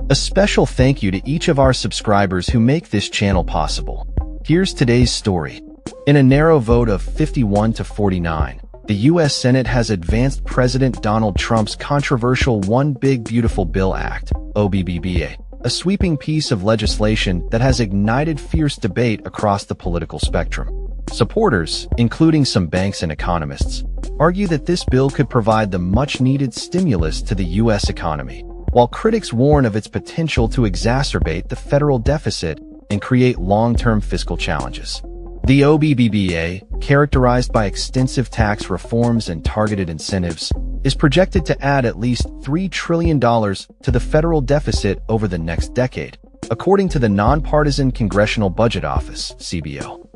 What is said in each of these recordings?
A special thank you to each of our subscribers who make this channel possible. Here's today's story. In a narrow vote of 51 to 49, the U.S. Senate has advanced President Donald Trump's controversial One Big Beautiful Bill Act, OBBBA, a sweeping piece of legislation that has ignited fierce debate across the political spectrum. Supporters, including some banks and economists, argue that this bill could provide the much-needed stimulus to the U.S. economy, while critics warn of its potential to exacerbate the federal deficit and create long-term fiscal challenges. The OBBBA, characterized by extensive tax reforms and targeted incentives, is projected to add at least $3 trillion to the federal deficit over the next decade, according to the Nonpartisan Congressional Budget Office, CBO.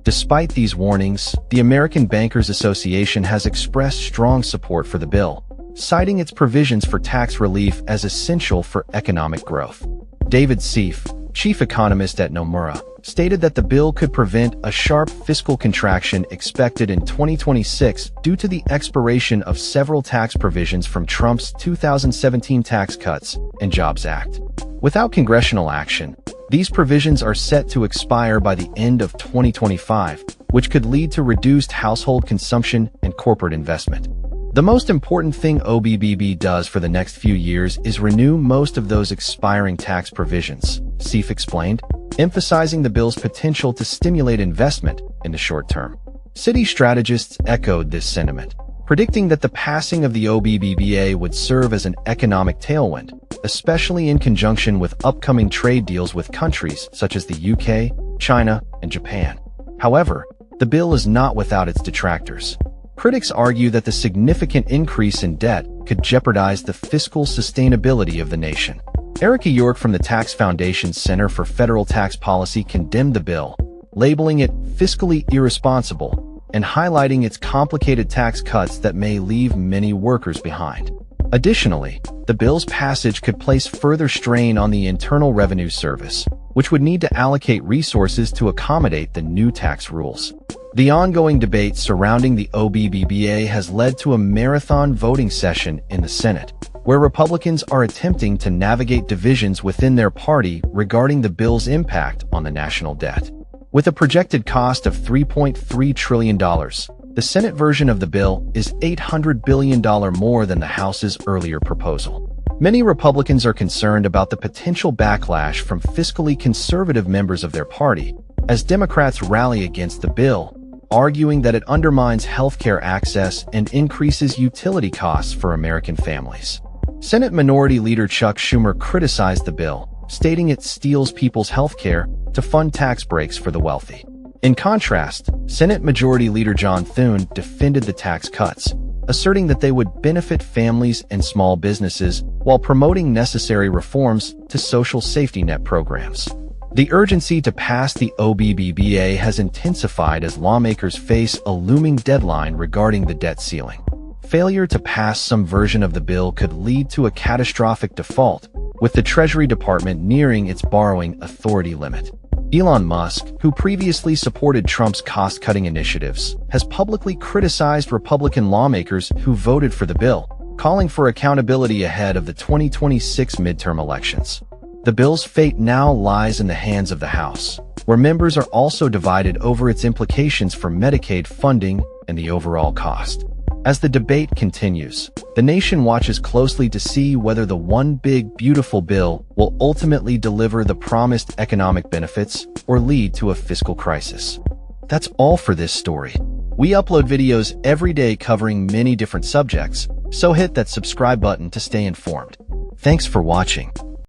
Despite these warnings, the American Bankers Association has expressed strong support for the bill, citing its provisions for tax relief as essential for economic growth. David Seif, chief economist at Nomura, stated that the bill could prevent a sharp fiscal contraction expected in 2026 due to the expiration of several tax provisions from Trump's 2017 Tax Cuts and Jobs Act. Without congressional action, these provisions are set to expire by the end of 2025, which could lead to reduced household consumption and corporate investment. The most important thing OBBB does for the next few years is renew most of those expiring tax provisions, Seif explained, emphasizing the bill's potential to stimulate investment in the short term. City strategists echoed this sentiment, predicting that the passing of the OBBBA would serve as an economic tailwind, especially in conjunction with upcoming trade deals with countries such as the UK, China, and Japan. However, the bill is not without its detractors. Critics argue that the significant increase in debt could jeopardize the fiscal sustainability of the nation. Erica York from the Tax Foundation's Center for Federal Tax Policy condemned the bill, labeling it fiscally irresponsible and highlighting its complicated tax cuts that may leave many workers behind. Additionally, the bill's passage could place further strain on the Internal Revenue Service, which would need to allocate resources to accommodate the new tax rules. The ongoing debate surrounding the OBBBA has led to a marathon voting session in the Senate, where Republicans are attempting to navigate divisions within their party regarding the bill's impact on the national debt. With a projected cost of $3.3 trillion, the Senate version of the bill is $800 billion more than the House's earlier proposal. Many Republicans are concerned about the potential backlash from fiscally conservative members of their party, as Democrats rally against the bill, arguing that it undermines healthcare access and increases utility costs for American families. Senate Minority Leader Chuck Schumer criticized the bill, stating it steals people's healthcare to fund tax breaks for the wealthy. In contrast, Senate Majority Leader John Thune defended the tax cuts, asserting that they would benefit families and small businesses while promoting necessary reforms to social safety net programs. The urgency to pass the OBBBA has intensified as lawmakers face a looming deadline regarding the debt ceiling. Failure to pass some version of the bill could lead to a catastrophic default, with the Treasury Department nearing its borrowing authority limit. Elon Musk, who previously supported Trump's cost-cutting initiatives, has publicly criticized Republican lawmakers who voted for the bill, calling for accountability ahead of the 2026 midterm elections. The bill's fate now lies in the hands of the House, where members are also divided over its implications for Medicaid funding and the overall cost. As the debate continues, the nation watches closely to see whether the One Big Beautiful Bill will ultimately deliver the promised economic benefits or lead to a fiscal crisis. That's all for this story. We upload videos every day covering many different subjects, so hit that subscribe button to stay informed. Thanks for watching.